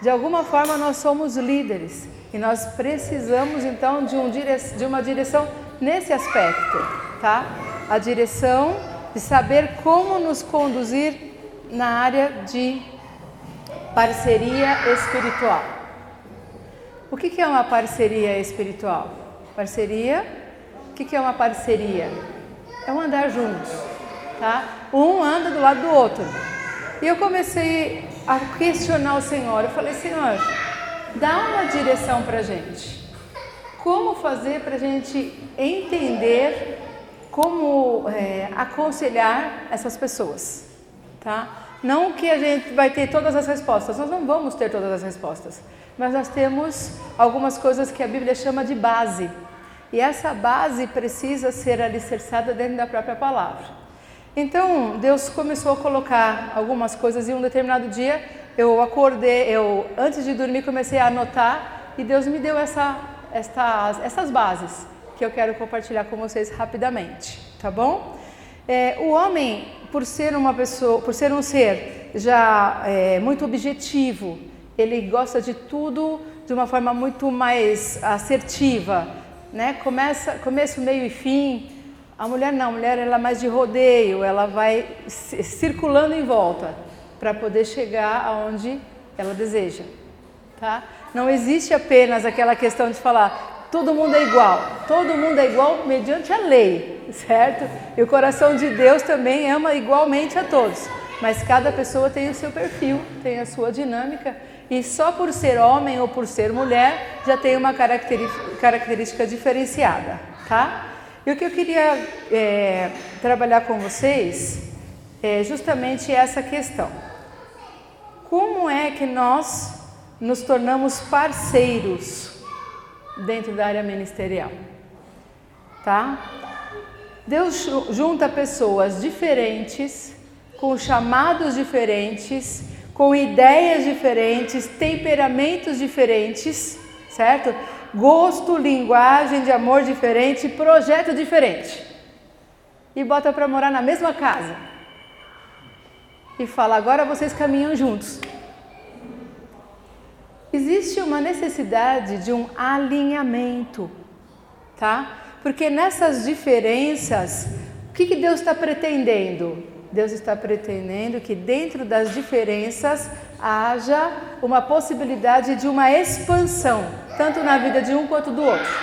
De alguma forma nós somos líderes e nós precisamos então de uma direção nesse aspecto, tá? A direção de saber como nos conduzir na área de parceria espiritual. O que é uma parceria espiritual? Parceria, o que é uma parceria? É um andar juntos, tá? Um anda do lado do outro. E eu comecei a questionar o Senhor. Eu falei, Senhor, dá uma direção pra gente. Como fazer pra gente entender como aconselhar essas pessoas, tá? Não que a gente vai ter todas as respostas, nós não vamos ter todas as respostas, mas nós temos algumas coisas que a Bíblia chama de base, e essa base precisa ser alicerçada dentro da própria palavra. Então, Deus começou a colocar algumas coisas e um determinado dia eu acordei, antes de dormir comecei a anotar e Deus me deu essas bases que eu quero compartilhar com vocês rapidamente, tá bom? O homem, por ser um ser já muito objetivo, ele gosta de tudo de uma forma muito mais assertiva, né? Começo, meio e fim. A mulher não, a mulher ela é mais de rodeio, ela vai circulando em volta para poder chegar aonde ela deseja, tá? Não existe apenas aquela questão de falar todo mundo é igual mediante a lei, certo? E o coração de Deus também ama igualmente a todos, mas cada pessoa tem o seu perfil, tem a sua dinâmica e só por ser homem ou por ser mulher já tem uma característica diferenciada, tá? E o que eu queria trabalhar com vocês é justamente essa questão. Como é que nós nos tornamos parceiros dentro da área ministerial? Tá? Deus junta pessoas diferentes, com chamados diferentes, com ideias diferentes, temperamentos diferentes, certo? Gosto, linguagem de amor diferente, projeto diferente. E bota para morar na mesma casa. E fala, agora vocês caminham juntos. Existe uma necessidade de um alinhamento, tá? Porque nessas diferenças, o que Deus está pretendendo? Deus está pretendendo que dentro das diferenças haja uma possibilidade de uma expansão, tanto na vida de um quanto do outro.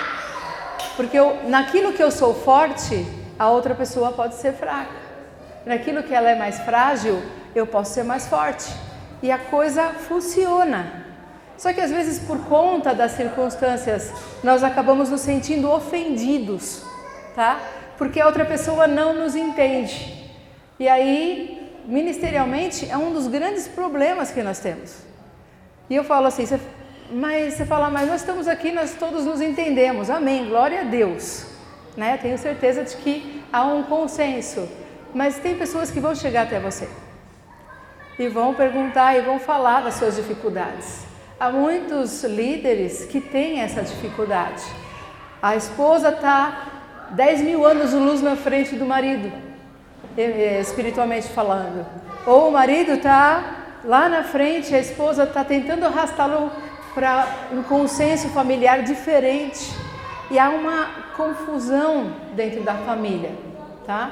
Porque naquilo que eu sou forte, a outra pessoa pode ser fraca. Naquilo que ela é mais frágil, eu posso ser mais forte. E a coisa funciona. Só que às vezes por conta das circunstâncias, nós acabamos nos sentindo ofendidos, tá? Porque a outra pessoa não nos entende. E aí, ministerialmente, é um dos grandes problemas que nós temos. E eu falo assim, mas nós estamos aqui, nós todos nos entendemos, amém, glória a Deus, né? Tenho certeza de que há um consenso, mas tem pessoas que vão chegar até você e vão perguntar e vão falar das suas dificuldades. Há muitos líderes que têm essa dificuldade. A esposa está 10 mil anos luz na frente do marido, espiritualmente falando. Ou o marido está lá na frente, a esposa está tentando arrastá-lo para um consenso familiar diferente. E há uma confusão dentro da família, tá?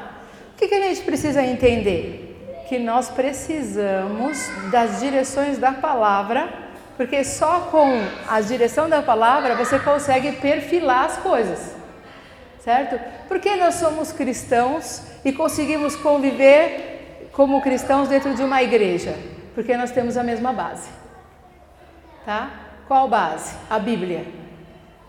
O que a gente precisa entender? Que nós precisamos das direções da palavra, porque só com a direção da palavra você consegue perfilar as coisas, certo? Porque nós somos cristãos e conseguimos conviver como cristãos dentro de uma igreja? Porque nós temos a mesma base, tá? Qual base? A Bíblia.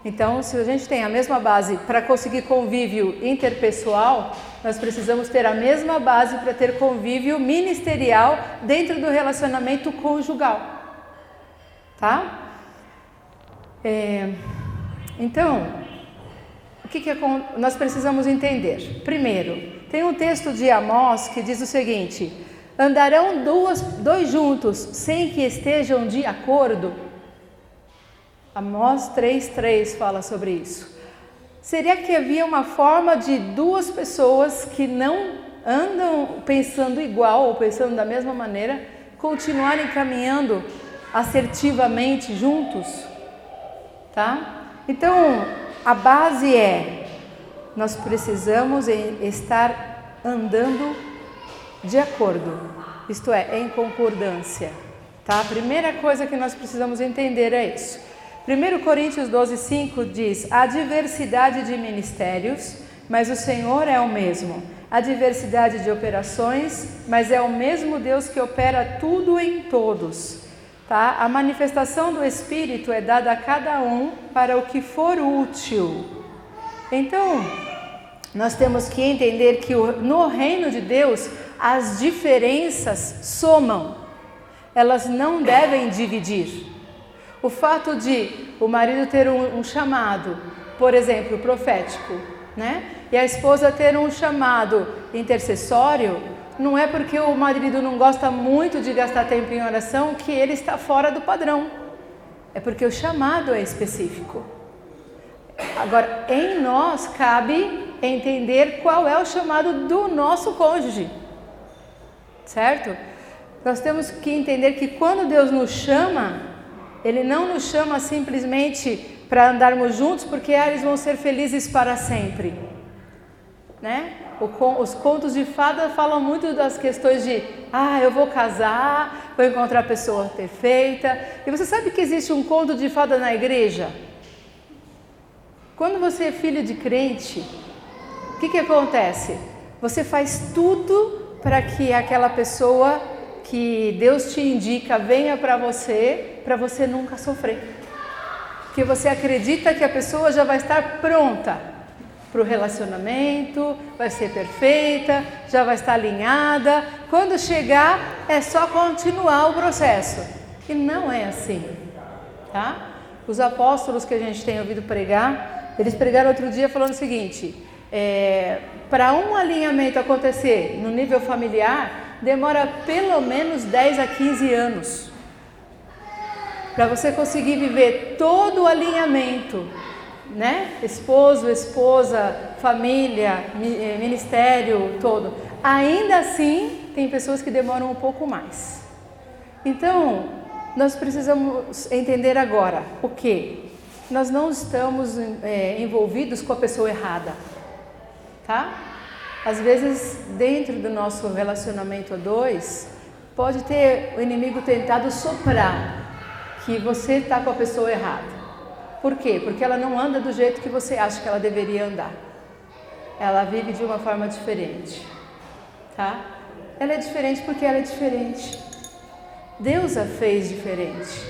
Então, se a gente tem a mesma base para conseguir convívio interpessoal, nós precisamos ter a mesma base para ter convívio ministerial dentro do relacionamento conjugal, tá? Então, o que nós precisamos entender? Primeiro, tem um texto de Amós que diz o seguinte: andarão dois juntos sem que estejam de acordo? Amós 3:3 fala sobre isso. Seria que havia uma forma de duas pessoas que não andam pensando igual ou pensando da mesma maneira, continuarem caminhando assertivamente juntos, tá? Então, a base é, nós precisamos estar andando de acordo, isto é, em concordância, tá? A primeira coisa que nós precisamos entender é isso. 1 Coríntios 12:5 diz: há diversidade de ministérios, mas o Senhor é o mesmo. Há diversidade de operações, mas é o mesmo Deus que opera tudo em todos. Tá? A manifestação do Espírito é dada a cada um para o que for útil. Então, nós temos que entender que no reino de Deus, as diferenças somam. Elas não devem dividir. O fato de o marido ter um chamado, por exemplo, profético, né? E a esposa ter um chamado intercessório, não é porque o marido não gosta muito de gastar tempo em oração que ele está fora do padrão. É porque o chamado é específico. Agora, em nós cabe entender qual é o chamado do nosso cônjuge, certo? Nós temos que entender que quando Deus nos chama, Ele não nos chama simplesmente para andarmos juntos porque eles vão ser felizes para sempre, né? Os contos de fada falam muito das questões de eu vou casar, vou encontrar a pessoa perfeita. E você sabe que existe um conto de fada na igreja? Quando você é filho de crente, o que acontece? Você faz tudo para que aquela pessoa que Deus te indica venha para você nunca sofrer. Porque você acredita que a pessoa já vai estar pronta para o relacionamento, vai ser perfeita, já vai estar alinhada. Quando chegar, é só continuar o processo. E não é assim, tá? Os apóstolos que a gente tem ouvido pregar, eles pregaram outro dia falando o seguinte: para um alinhamento acontecer no nível familiar, demora pelo menos 10 a 15 anos. Para você conseguir viver todo o alinhamento, né? Esposo, esposa, família, ministério, todo. Ainda assim, tem pessoas que demoram um pouco mais. Então, nós precisamos entender agora o quê? Nós não estamos envolvidos com a pessoa errada, tá? Às vezes, dentro do nosso relacionamento a dois, pode ter o inimigo tentado soprar que você está com a pessoa errada. Por quê? Porque ela não anda do jeito que você acha que ela deveria andar. Ela vive de uma forma diferente, tá? Ela é diferente porque ela é diferente. Deus a fez diferente.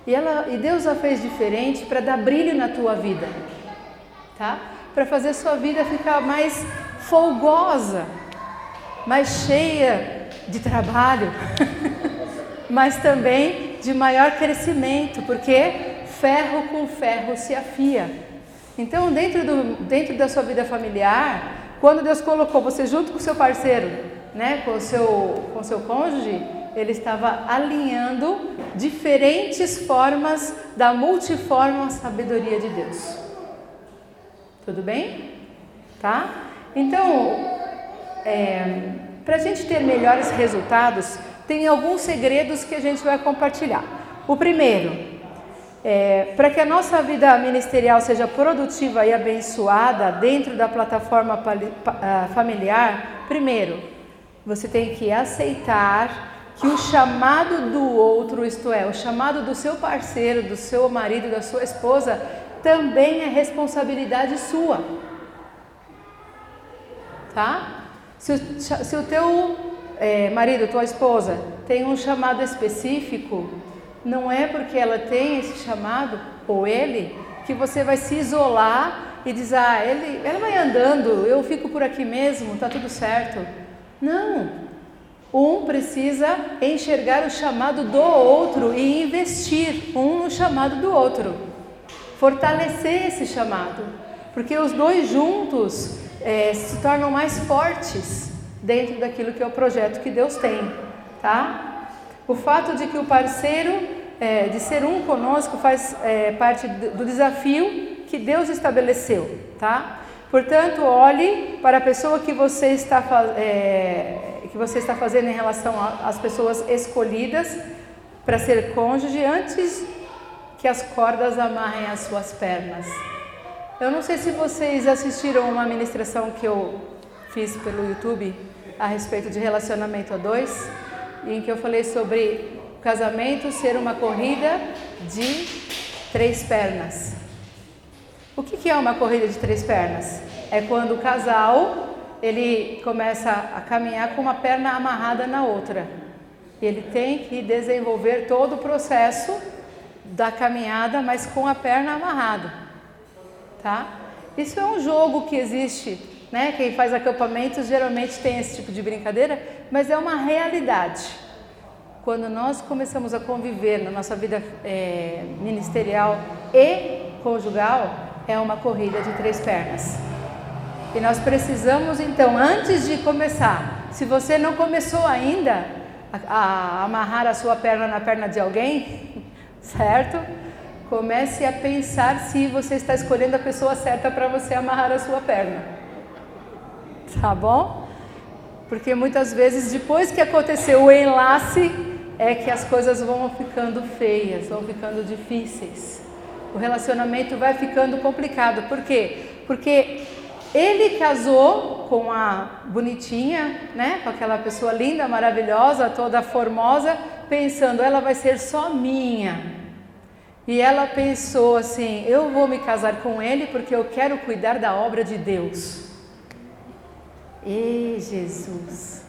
E Deus a fez diferente para dar brilho na tua vida, tá? Para fazer sua vida ficar mais folgosa, mais cheia de trabalho, mas também de maior crescimento, porque ferro com ferro se afia. Então, dentro da sua vida familiar, quando Deus colocou você junto com o seu parceiro, né, com o seu cônjuge, Ele estava alinhando diferentes formas da multiforme sabedoria de Deus. Tudo bem? Tá? Então, para a gente ter melhores resultados, tem alguns segredos que a gente vai compartilhar. O primeiro, para que a nossa vida ministerial seja produtiva e abençoada dentro da plataforma familiar, primeiro, você tem que aceitar que o chamado do outro, isto é, o chamado do seu parceiro, do seu marido, da sua esposa, também é responsabilidade sua, tá? Se o teu marido, tua esposa, tem um chamado específico, não é porque ela tem esse chamado, ou ele, que você vai se isolar e dizer, ela vai andando, eu fico por aqui mesmo, tá tudo certo. Não. Um precisa enxergar o chamado do outro e investir no chamado do outro. Fortalecer esse chamado. Porque os dois juntos se tornam mais fortes dentro daquilo que é o projeto que Deus tem, tá? O fato de que o parceiro, de ser um conosco, faz parte do desafio que Deus estabeleceu, tá? Portanto, olhe para a pessoa que você está fazendo em relação às pessoas escolhidas, para ser cônjuge antes que as cordas amarrem as suas pernas. Eu não sei se vocês assistiram uma ministração que eu fiz pelo YouTube a respeito de relacionamento a dois, em que eu falei sobre o casamento ser uma corrida de 3 pernas. O que é uma corrida de 3 pernas? É quando o casal ele começa a caminhar com uma perna amarrada na outra. Ele tem que desenvolver todo o processo da caminhada, mas com a perna amarrada, tá? Isso é um jogo que existe, né? Quem faz acampamentos geralmente tem esse tipo de brincadeira, mas é uma realidade. Quando nós começamos a conviver na nossa vida ministerial e conjugal, é uma corrida de 3 pernas. E nós precisamos, então, antes de começar, se você não começou ainda a amarrar a sua perna na perna de alguém, certo? Comece a pensar se você está escolhendo a pessoa certa para você amarrar a sua perna. Tá bom? Porque muitas vezes, depois que aconteceu o enlace, é que as coisas vão ficando feias, vão ficando difíceis. O relacionamento vai ficando complicado. Por quê? Porque ele casou com a bonitinha, né? Com aquela pessoa linda, maravilhosa, toda formosa, pensando, ela vai ser só minha. E ela pensou assim, eu vou me casar com ele porque eu quero cuidar da obra de Deus. E Jesus,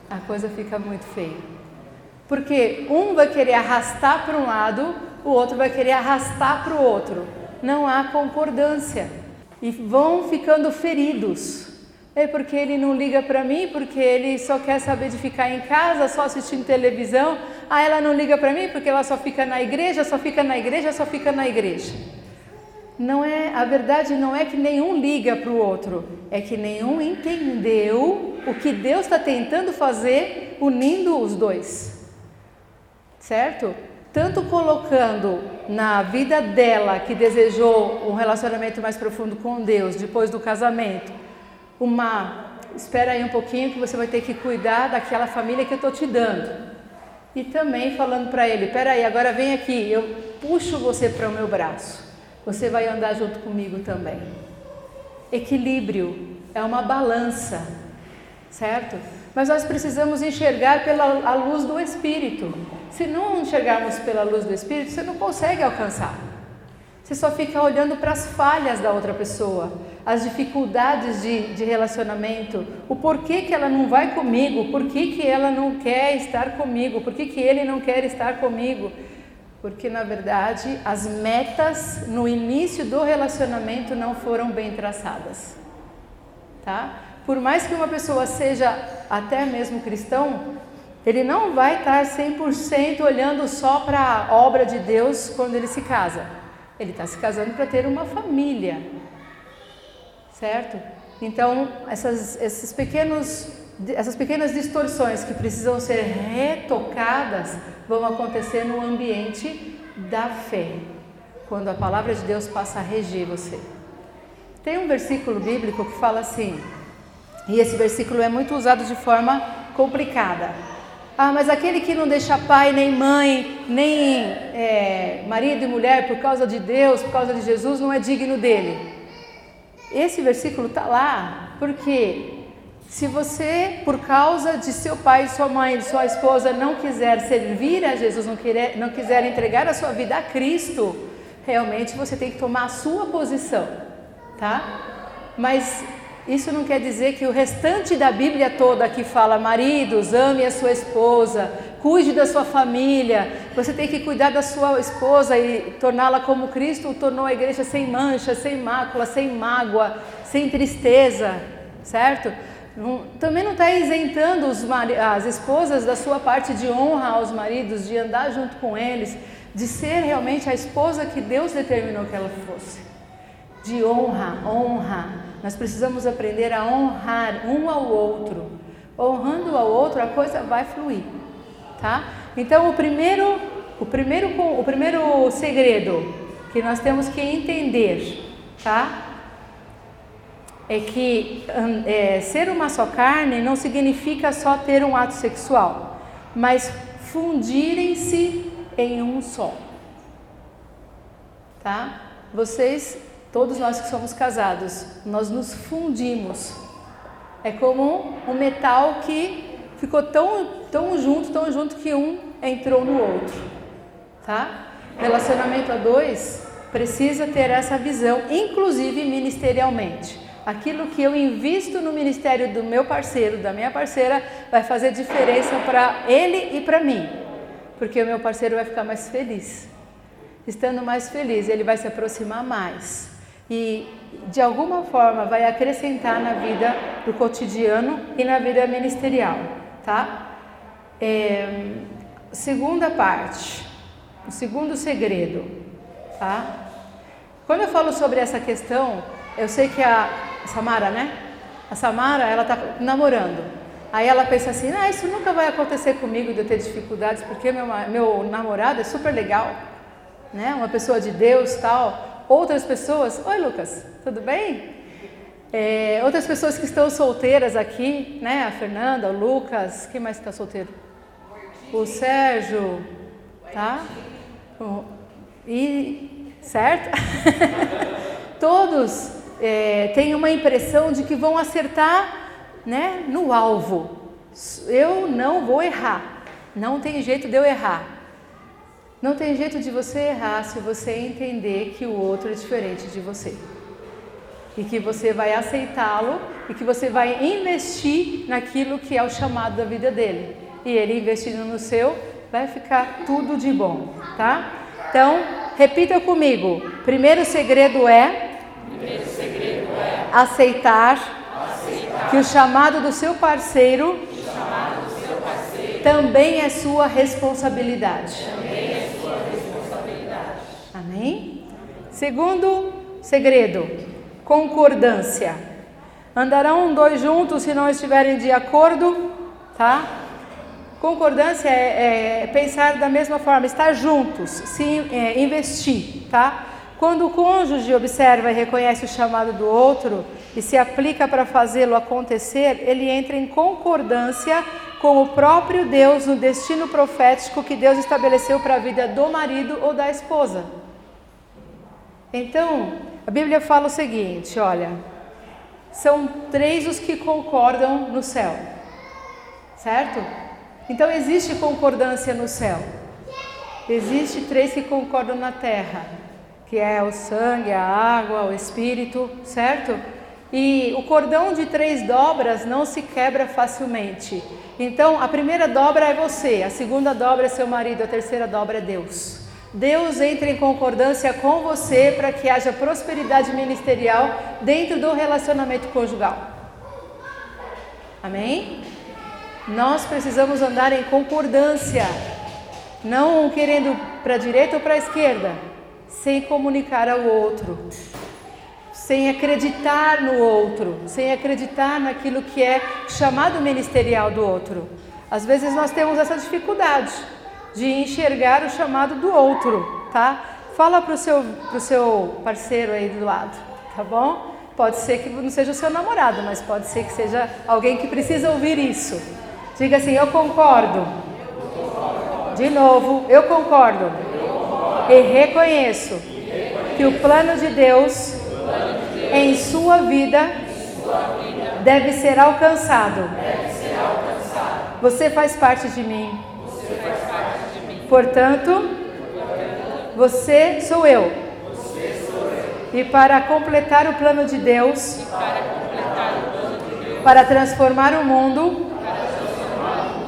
a coisa fica muito feia. Porque um vai querer arrastar para um lado, o outro vai querer arrastar para o outro. Não há concordância. E vão ficando feridos. É porque ele não liga para mim, porque ele só quer saber de ficar em casa, só assistindo televisão. Ah, ela não liga para mim porque ela só fica na igreja, só fica na igreja, só fica na igreja. Não é, a verdade não é que nenhum liga para o outro, é que nenhum entendeu o que Deus está tentando fazer unindo os dois. Certo? Tanto colocando na vida dela, que desejou um relacionamento mais profundo com Deus depois do casamento, espera aí um pouquinho que você vai ter que cuidar daquela família que eu estou te dando. E também falando para ele, espera aí, agora vem aqui, eu puxo você para o meu braço, você vai andar junto comigo também. Equilíbrio, é uma balança, certo? Mas nós precisamos enxergar pela luz do Espírito. Se não enxergarmos pela luz do Espírito, você não consegue alcançar. Você só fica olhando para as falhas da outra pessoa, as dificuldades de relacionamento, o porquê que ela não vai comigo, por que ela não quer estar comigo, por que ele não quer estar comigo. Porque, na verdade, as metas no início do relacionamento não foram bem traçadas. Tá? Por mais que uma pessoa seja até mesmo cristão, ele não vai estar 100% olhando só para a obra de Deus quando ele se casa. Ele está se casando para ter uma família, certo? Então, essas pequenas distorções que precisam ser retocadas vão acontecer no ambiente da fé, quando a palavra de Deus passa a reger você. Tem um versículo bíblico que fala assim, e esse versículo é muito usado de forma complicada. Ah, mas aquele que não deixa pai, nem mãe, nem marido e mulher por causa de Deus, por causa de Jesus, não é digno dele. Esse versículo está lá porque se você, por causa de seu pai, de sua mãe, de sua esposa, não quiser servir a Jesus, não quiser entregar a sua vida a Cristo, realmente você tem que tomar a sua posição, tá? Mas isso não quer dizer que o restante da Bíblia toda que fala, maridos, ame a sua esposa, cuide da sua família, você tem que cuidar da sua esposa e torná-la como Cristo tornou a igreja, sem mancha, sem mácula, sem mágoa, sem tristeza, certo? Também não está isentando as esposas da sua parte de honra aos maridos, de andar junto com eles, de ser realmente a esposa que Deus determinou que ela fosse. De honra. Nós precisamos aprender a honrar um ao outro. Honrando ao outro, a coisa vai fluir, tá? Então, o primeiro segredo que nós temos que entender, tá? É que ser uma só carne não significa só ter um ato sexual, mas fundirem-se em um só. Tá? Vocês, todos nós que somos casados, nós nos fundimos. É como um metal que ficou tão junto que um entrou no outro. Tá? Relacionamento a dois precisa ter essa visão, inclusive ministerialmente. Aquilo que eu invisto no ministério do meu parceiro, da minha parceira, vai fazer diferença para ele e para mim. Porque o meu parceiro vai ficar mais feliz. Estando mais feliz, ele vai se aproximar mais. E, de alguma forma, vai acrescentar na vida do cotidiano e na vida ministerial. Tá? Segunda parte, o segundo segredo. Tá? Quando eu falo sobre essa questão, eu sei que a Samara, né? A Samara, ela tá namorando. Aí ela pensa assim, isso nunca vai acontecer comigo de eu ter dificuldades, porque meu namorado é super legal, né? Uma pessoa de Deus, tal. Outras pessoas, oi Lucas, tudo bem? Outras pessoas que estão solteiras aqui, né? A Fernanda, o Lucas, quem mais está solteiro? O Sérgio, tá? Certo? Todos têm uma impressão de que vão acertar, né, no alvo. Eu não vou errar. Não tem jeito de eu errar. Não tem jeito de você errar se você entender que o outro é diferente de você. E que você vai aceitá-lo e que você vai investir naquilo que é o chamado da vida dele. E ele investindo no seu, vai ficar tudo de bom, tá? Então, repita comigo. Primeiro segredo é aceitar que o chamado do seu parceiro também é sua responsabilidade. Amém? Segundo segredo, concordância. Andarão dois juntos se não estiverem de acordo, tá? Concordância é pensar da mesma forma, estar juntos, investir, tá? Quando o cônjuge observa e reconhece o chamado do outro e se aplica para fazê-lo acontecer, ele entra em concordância com o próprio Deus no destino profético que Deus estabeleceu para a vida do marido ou da esposa. Então, a Bíblia fala o seguinte, olha, são 3 os que concordam no céu, certo? Então existe concordância no céu, existe 3 que concordam na terra, que é o sangue, a água, o espírito, certo? E o cordão de 3 dobras não se quebra facilmente. Então a primeira dobra é você, a segunda dobra é seu marido, a terceira dobra é Deus. Deus entra em concordância com você para que haja prosperidade ministerial dentro do relacionamento conjugal. Amém? Nós precisamos andar em concordância, não querendo para a direita ou para a esquerda, sem comunicar ao outro, sem acreditar no outro, sem acreditar naquilo que é chamado ministerial do outro. Às vezes nós temos essa dificuldade de enxergar o chamado do outro, tá? Fala pro seu parceiro aí do lado, tá bom? Pode ser que não seja o seu namorado, mas pode ser que seja alguém que precisa ouvir isso. Diga assim, eu concordo. De novo, eu concordo. E reconheço que o plano de Deus em sua vida deve ser alcançado. Você faz parte de mim. Portanto, você sou eu. E para completar o plano de Deus, para transformar o mundo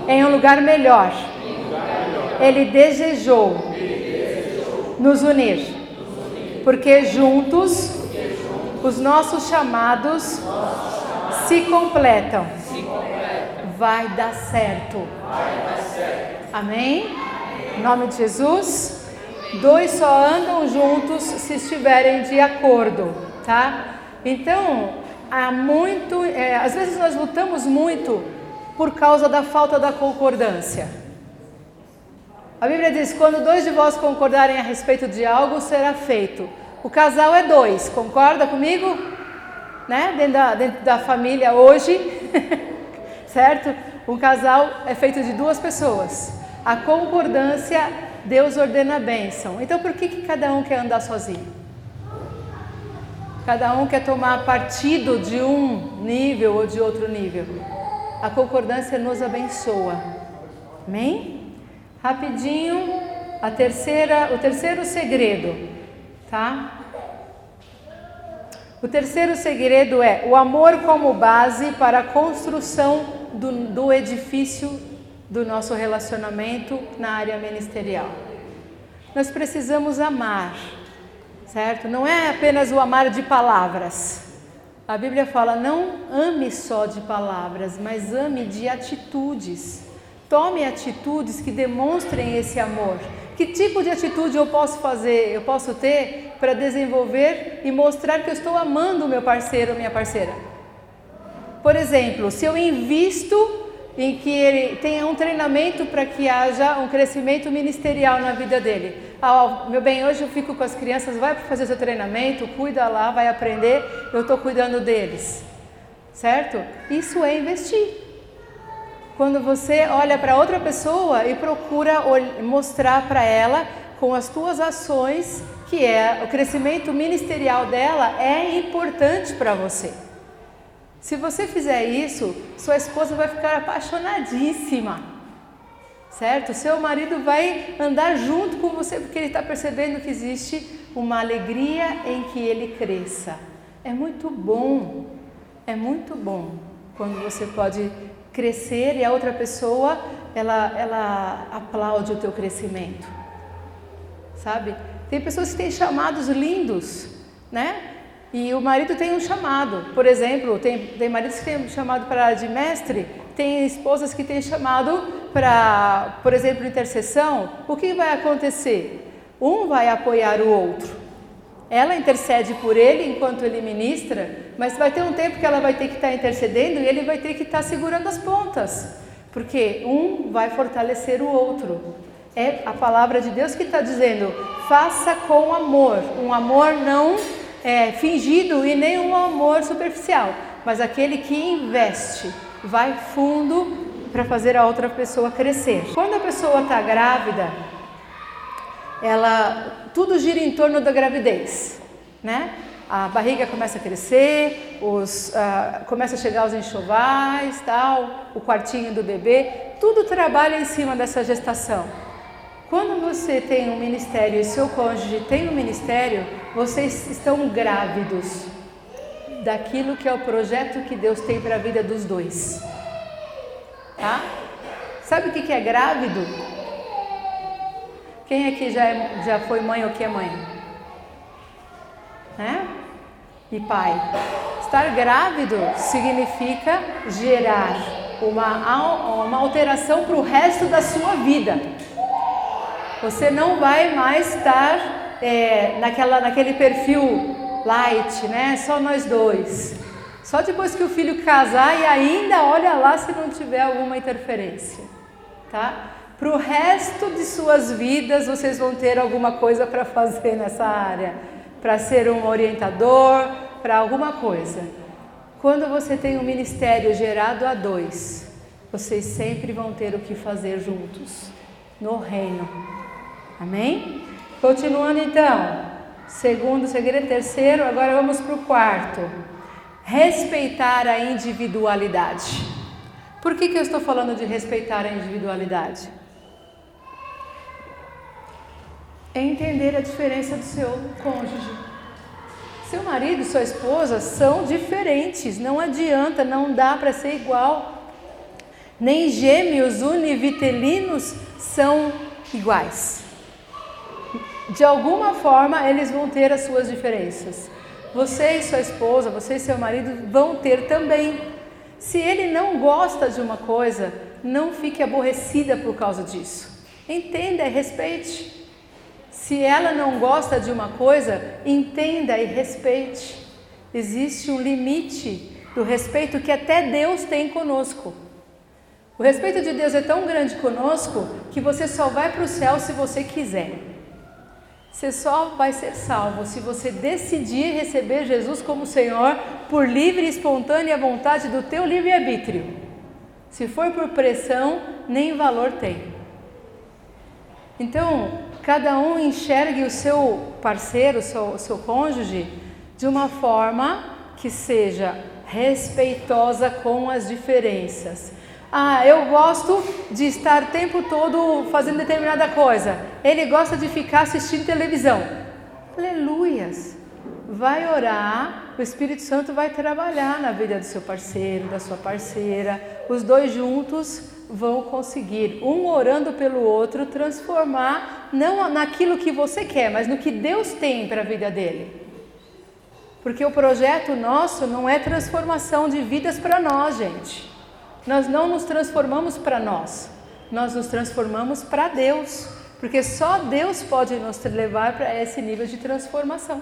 em um lugar melhor, Ele desejou nos unir, porque juntos os nossos chamados se completam. Vai dar certo. Amém? Em nome de Jesus. 2 só andam juntos se estiverem de acordo, tá? Então, às vezes nós lutamos muito por causa da falta da concordância. A Bíblia diz, quando 2 de vós concordarem a respeito de algo, será feito. O casal é 2, concorda comigo? Né? Dentro da família hoje, certo? Um casal é feito de 2 pessoas. A concordância Deus ordena a bênção. Então por que cada um quer andar sozinho? Cada um quer tomar partido de um nível ou de outro nível. A concordância nos abençoa. Amém? Rapidinho, o terceiro segredo, tá? O terceiro segredo é o amor como base para a construção do edifício do nosso relacionamento na área ministerial. Nós precisamos amar, certo? Não é apenas o amar de palavras. A Bíblia fala, não ame só de palavras, mas ame de atitudes. Tome atitudes que demonstrem esse amor. Que tipo de atitude eu posso fazer, eu posso ter para desenvolver e mostrar que eu estou amando o meu parceiro ou minha parceira? Por exemplo, se eu invisto em que ele tenha um treinamento para que haja um crescimento ministerial na vida dele. Meu bem, hoje eu fico com as crianças, vai fazer seu treinamento, cuida lá, vai aprender, eu estou cuidando deles. Certo? Isso é investir. Quando você olha para outra pessoa e procura mostrar para ela com as tuas ações que o crescimento ministerial dela é importante para você. Se você fizer isso, sua esposa vai ficar apaixonadíssima, certo? Seu marido vai andar junto com você porque ele está percebendo que existe uma alegria em que ele cresça. É muito bom quando você pode crescer e a outra pessoa, ela aplaude o teu crescimento, sabe? Tem pessoas que têm chamados lindos, né? E o marido tem um chamado, por exemplo, tem maridos que têm chamado para a área de mestre, tem esposas que têm chamado para, por exemplo, intercessão. O que vai acontecer? Um vai apoiar o outro. Ela intercede por ele enquanto ele ministra, mas vai ter um tempo que ela vai ter que estar intercedendo e ele vai ter que estar segurando as pontas, porque um vai fortalecer o outro. É a palavra de Deus que está dizendo, faça com amor, um amor não fingido e nem um amor superficial, mas aquele que investe, vai fundo para fazer a outra pessoa crescer. Quando a pessoa está grávida, tudo gira em torno da gravidez, né? A barriga começa a crescer, começa a chegar os enxovais, tal, o quartinho do bebê, tudo trabalha em cima dessa gestação. Quando você tem um ministério e seu cônjuge tem um ministério, vocês estão grávidos daquilo que é o projeto que Deus tem para a vida dos dois. Tá? Sabe o que é grávido? Quem aqui já foi mãe ou que é mãe? Né? E pai. Estar grávido significa gerar uma alteração para o resto da sua vida. Você não vai mais estar naquele perfil light, né? Só nós dois. Só depois que o filho casar e ainda olha lá se não tiver alguma interferência, tá? Para o resto de suas vidas vocês vão ter alguma coisa para fazer nessa área, para ser um orientador, para alguma coisa. Quando você tem um ministério gerado a dois, vocês sempre vão ter o que fazer juntos no reino. Amém? Continuando então, segundo segredo, terceiro, agora vamos para o quarto. Respeitar a individualidade. Por que eu estou falando de respeitar a individualidade? É entender a diferença do seu cônjuge. Seu marido e sua esposa são diferentes, não adianta, não dá para ser igual. Nem gêmeos univitelinos são iguais. De alguma forma, eles vão ter as suas diferenças. Você e sua esposa, você e seu marido vão ter também. Se ele não gosta de uma coisa, não fique aborrecida por causa disso. Entenda e respeite. Se ela não gosta de uma coisa, entenda e respeite. Existe um limite do respeito que até Deus tem conosco. O respeito de Deus é tão grande conosco que você só vai para o céu se você quiser. Você só vai ser salvo se você decidir receber Jesus como Senhor por livre e espontânea vontade do teu livre-arbítrio. Se for por pressão, nem valor tem. Então, cada um enxergue o seu parceiro, o seu cônjuge, de uma forma que seja respeitosa com as diferenças. Ah, eu gosto de estar o tempo todo fazendo determinada coisa. Ele gosta de ficar assistindo televisão. Aleluias! Vai orar, o Espírito Santo vai trabalhar na vida do seu parceiro, da sua parceira. Os dois juntos vão conseguir, um orando pelo outro, transformar não naquilo que você quer, mas no que Deus tem para a vida dele. Porque o projeto nosso não é transformação de vidas para nós, gente. Nós não nos transformamos para nós nos transformamos para Deus. Porque só Deus pode nos levar para esse nível de transformação.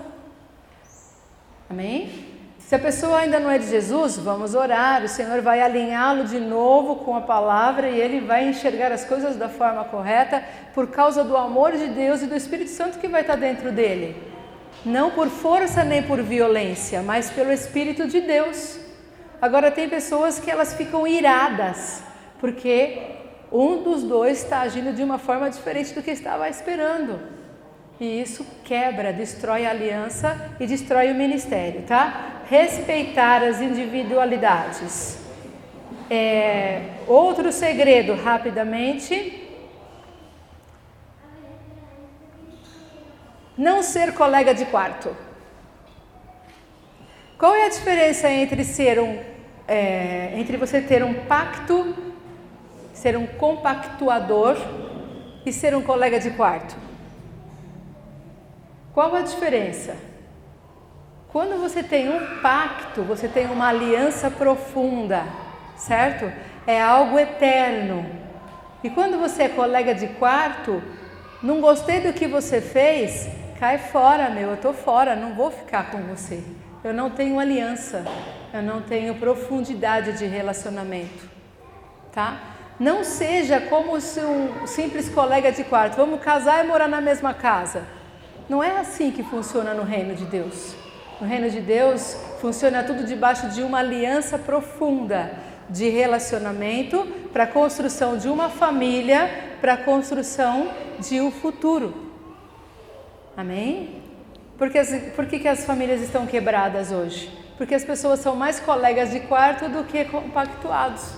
Amém? Se a pessoa ainda não é de Jesus, vamos orar, o Senhor vai alinhá-lo de novo com a palavra e ele vai enxergar as coisas da forma correta por causa do amor de Deus e do Espírito Santo que vai estar dentro dele. Não por força nem por violência, mas pelo Espírito de Deus. Agora tem pessoas que elas ficam iradas, porque um dos dois está agindo de uma forma diferente do que estava esperando. E isso quebra, destrói a aliança e destrói o ministério, tá? Respeitar as individualidades. Outro segredo, rapidamente. Não ser colega de quarto. Qual é a diferença entre entre você ter um pacto, ser um compactuador e ser um colega de quarto? Qual a diferença? Quando você tem um pacto, você tem uma aliança profunda, certo? É algo eterno. E quando você é colega de quarto, não gostei do que você fez, cai fora, eu tô fora, não vou ficar com você. Eu não tenho aliança, eu não tenho profundidade de relacionamento, tá? Não seja como um simples colega de quarto, vamos casar e morar na mesma casa. Não é assim que funciona no reino de Deus. No reino de Deus funciona tudo debaixo de uma aliança profunda de relacionamento para a construção de uma família, para a construção de um futuro. Amém? Por que as famílias estão quebradas hoje? Porque as pessoas são mais colegas de quarto do que compactuados.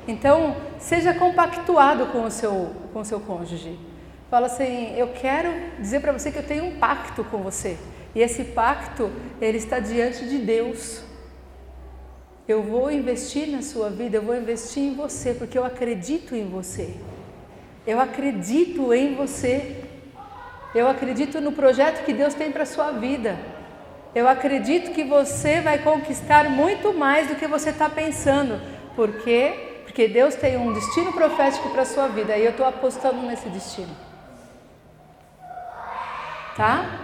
Então, seja compactuado com o seu cônjuge. Fala assim, eu quero dizer para você que eu tenho um pacto com você. E esse pacto, ele está diante de Deus. Eu vou investir na sua vida, eu vou investir em você, porque eu acredito em você. Eu acredito em você. Eu acredito no projeto que Deus tem para a sua vida. Eu acredito que você vai conquistar muito mais do que você está pensando. Por quê? Porque Deus tem um destino profético para a sua vida. E eu estou apostando nesse destino. Tá?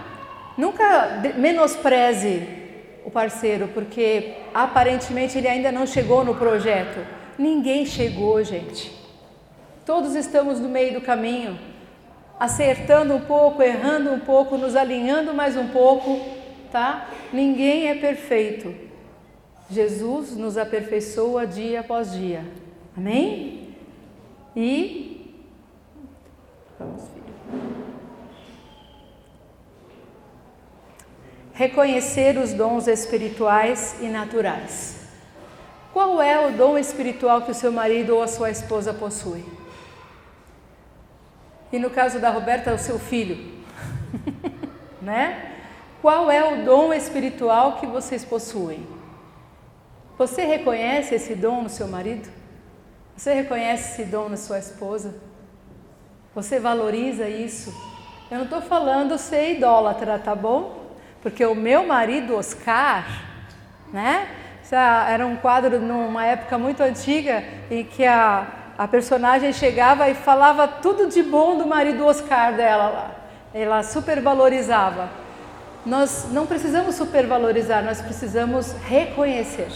Nunca menospreze o parceiro, porque aparentemente ele ainda não chegou no projeto. Ninguém chegou, gente. Todos estamos no meio do caminho, acertando um pouco, errando um pouco, nos alinhando mais um pouco, tá? Ninguém é perfeito. Jesus nos aperfeiçoa dia após dia. Amém? E vamos, filho. Reconhecer os dons espirituais e naturais. Qual é o dom espiritual que o seu marido ou a sua esposa possui? E no caso da Roberta, o seu filho, né? Qual é o dom espiritual que vocês possuem? Você reconhece esse dom no seu marido? Você reconhece esse dom na sua esposa? Você valoriza isso? Eu não estou falando ser idólatra, tá bom? Porque o meu marido, Oscar, né? Era um quadro numa época muito antiga em que a personagem chegava e falava tudo de bom do marido Oscar dela lá. Ela supervalorizava. Nós não precisamos supervalorizar, nós precisamos reconhecer.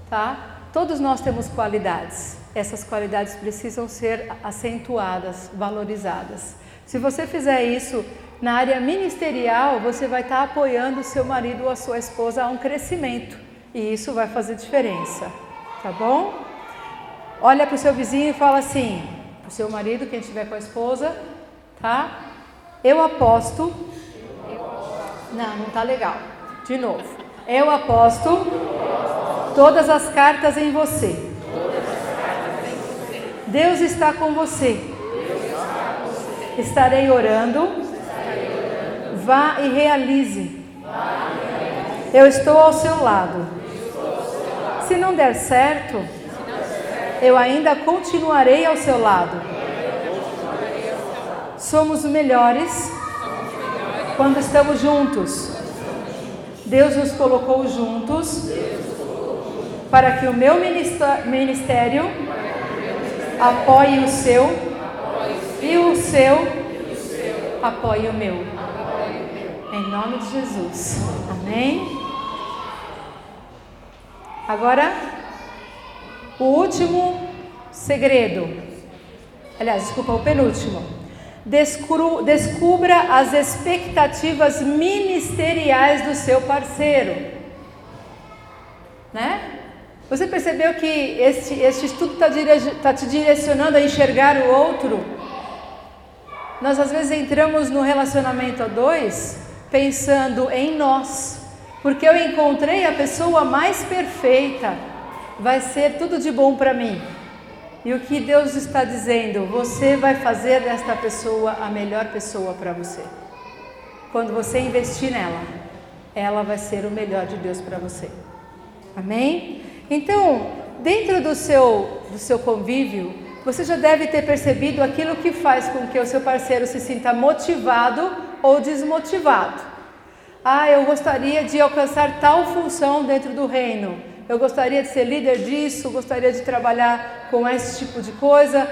Tá? Todos nós temos qualidades. Essas qualidades precisam ser acentuadas, valorizadas. Se você fizer isso na área ministerial, você vai estar apoiando o seu marido ou a sua esposa a um crescimento. E isso vai fazer diferença. Tá bom? Olha para o seu vizinho e fala assim, O seu marido, quem estiver com a esposa, tá? Eu aposto. Não tá legal. De novo. Eu aposto todas as cartas em você. Deus está com você. Estarei orando. Vá e realize. Eu estou ao seu lado. Se não der certo, eu ainda continuarei ao seu lado. Somos melhores quando estamos juntos. Deus nos colocou juntos para que o meu ministério apoie o seu e o seu apoie o meu. Em nome de Jesus. Amém? Agora, o último segredo. Aliás, desculpa, o penúltimo. Descubra as expectativas ministeriais do seu parceiro. Né? Você percebeu que este estudo está te direcionando a enxergar o outro? Nós às vezes entramos no relacionamento a dois pensando em nós, porque eu encontrei a pessoa mais perfeita, vai ser tudo de bom para mim. E o que Deus está dizendo? Você vai fazer desta pessoa a melhor pessoa para você. Quando você investir nela, ela vai ser o melhor de Deus para você. Amém? Então, dentro do seu convívio, você já deve ter percebido aquilo que faz com que o seu parceiro se sinta motivado ou desmotivado. Eu gostaria de alcançar tal função dentro do reino. Eu gostaria de ser líder disso, gostaria de trabalhar com esse tipo de coisa.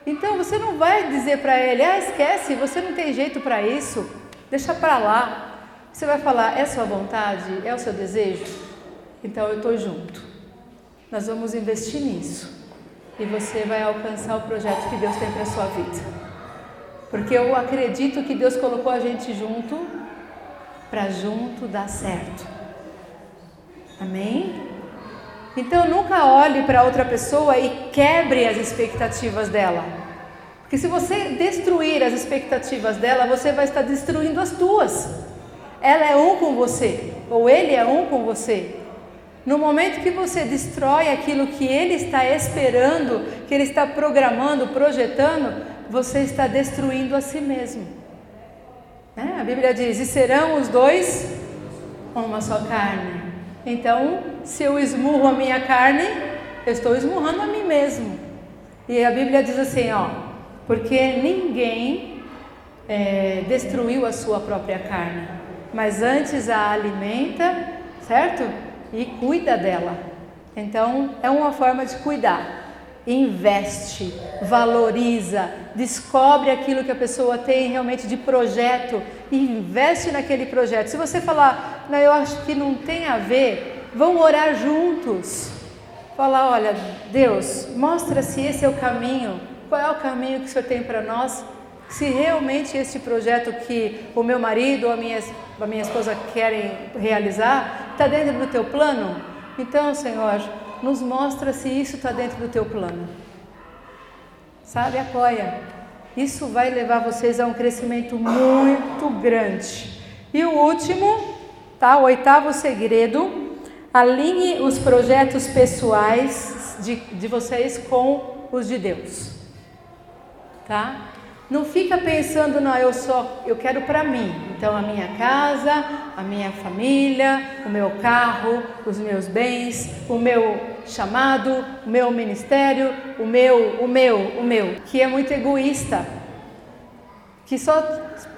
Então você não vai dizer para ele, esquece, você não tem jeito para isso, deixa para lá. Você vai falar, é sua vontade, é o seu desejo? Então eu estou junto. Nós vamos investir nisso. E você vai alcançar o projeto que Deus tem para a sua vida. Porque eu acredito que Deus colocou a gente junto, para junto dar certo. Amém? Então nunca olhe para outra pessoa e quebre as expectativas dela. Porque se você destruir as expectativas dela, você vai estar destruindo as tuas. Ela é um com você, ou ele é um com você. No momento que você destrói aquilo que ele está esperando, que ele está programando, projetando, você está destruindo a si mesmo. A Bíblia diz, e serão os dois uma só carne. Então, se eu esmurro a minha carne, eu estou esmurrando a mim mesmo. E a Bíblia diz assim, porque ninguém destruiu a sua própria carne, mas antes a alimenta, certo? E cuida dela. Então, é uma forma de cuidar. Investe, valoriza, descobre aquilo que a pessoa tem realmente de projeto e investe naquele projeto. Se você falar, não, eu acho que não tem a ver, vão orar juntos. Falar, olha, Deus, mostra se esse é o caminho, qual é o caminho que o Senhor tem para nós, se realmente este projeto que o meu marido ou a minha esposa querem realizar, está dentro do teu plano? Então, Senhor, nos mostra se isso está dentro do teu plano. Sabe, apoia. Isso vai levar vocês a um crescimento muito grande. E o último, o oitavo segredo, alinhe os projetos pessoais de vocês com os de Deus. Tá? Não fica pensando, eu quero para mim. Então a minha casa, a minha família, o meu carro, os meus bens, o meu chamado, o meu ministério, o meu, que é muito egoísta. Que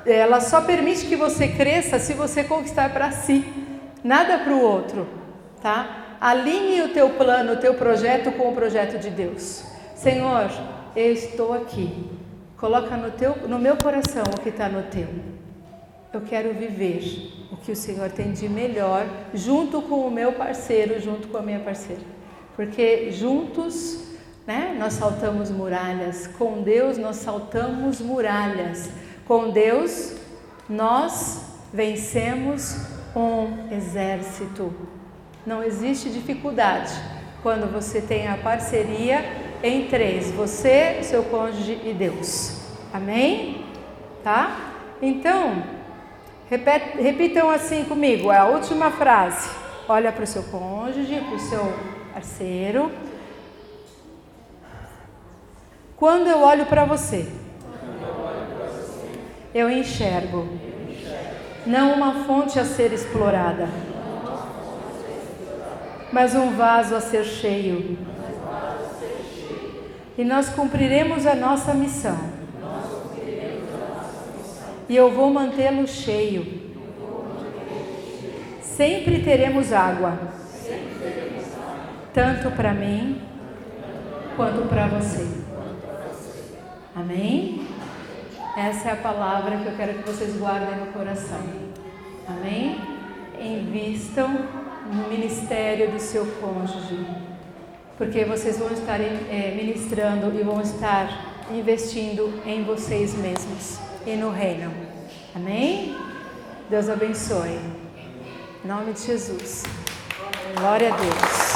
ela só permite que você cresça se você conquistar para si, nada para o outro, tá? Alinhe o teu plano, o teu projeto com o projeto de Deus. Senhor, eu estou aqui. Coloca no meu coração o que está no teu. Eu quero viver o que o Senhor tem de melhor, junto com o meu parceiro, junto com a minha parceira. Porque juntos, nós saltamos muralhas. Com Deus nós saltamos muralhas. Com Deus nós vencemos um exército. Não existe dificuldade quando você tem a parceria em 3, você, seu cônjuge e Deus. Amém? Tá? Então, repitam assim comigo, é a última frase. Olha para o seu cônjuge, para o seu parceiro. Quando eu olho para você, eu enxergo não uma fonte a ser explorada, mas um vaso a ser cheio. E nós cumpriremos a nossa missão. E eu vou mantê-lo cheio. Sempre teremos água, tanto para mim quanto para você. Amém? Essa é a palavra que eu quero que vocês guardem no coração. Amém? Invistam no ministério do seu cônjuge, porque vocês vão estar ministrando e vão estar investindo em vocês mesmos e no reino. Amém? Deus abençoe. Em nome de Jesus. Glória a Deus.